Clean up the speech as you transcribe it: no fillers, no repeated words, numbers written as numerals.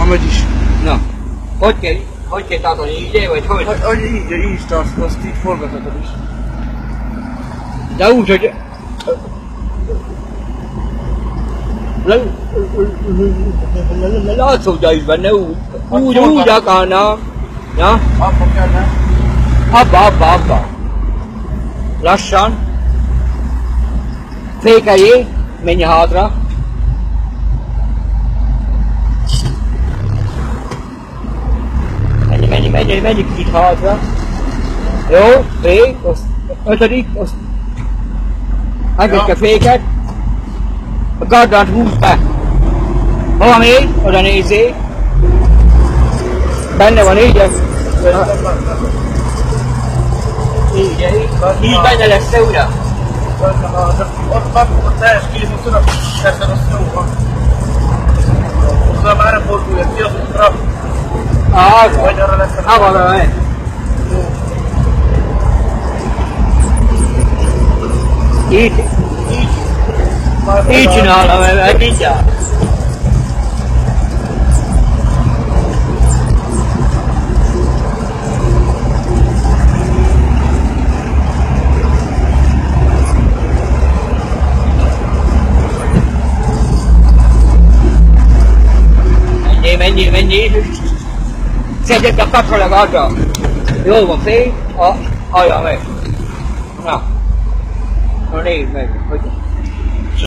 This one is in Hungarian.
megy is. Na, hogy kell tartani így, vagy hogy? Hogy így tartsz, azt így forgathatod is. De úgy, hogy... Látszódja is benne úgy akarna. Ja? Abba kellene. Abba. Lassan. Fékeljé, menj hátra. Menj kicsit hátra. Jó, fék, ötödik, engedj a féket. A gardant húzd be. Hova még? Oda nézzé. Benne van így. Így benne lesz te ura. Ott teljes kész, ott tudod, persze rossz jó van. Hozzá már nem fordulja ki az útra. Vagy arra lesz a... Arra megy. Így csinálom, mert mindjárt. Menjél. Szedjed a kapcsolat arra. Jó van, fél. Hallja meg. Na nézd meg, hogy